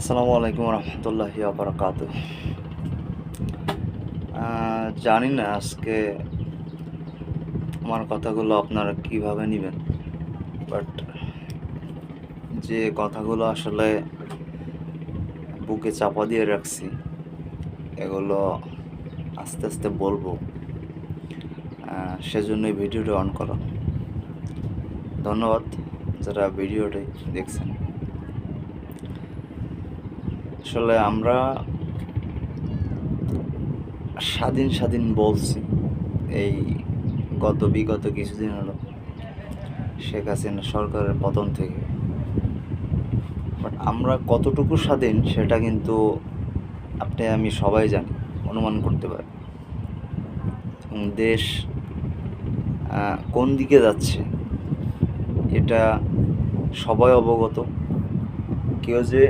আসসালামু আলাইকুম রহমতুল্লাহি বারাকাতু। জানি না আজকে আমার কথাগুলো আপনারা কিভাবে নেবেন, বাট যে কথাগুলো আসলে বুকে চাপা দিয়ে রাখছি এগুলো আস্তে আস্তে বলবো। সেজন্যই ভিডিওটা অন করা। ধন্যবাদ যারা ভিডিওটি দেখছেন। আসলে আমরা স্বাধীন বলছি এই বিগত কিছুদিন হলো শেখ হাসিনা সরকারের পতন থেকে, বাট আমরা কতটুকু স্বাধীন সেটা কিন্তু আপনি আমি সবাই জানি, অনুমান করতে পারি। দেশ কোন দিকে যাচ্ছে এটা সবাই অবগত। কেউ যে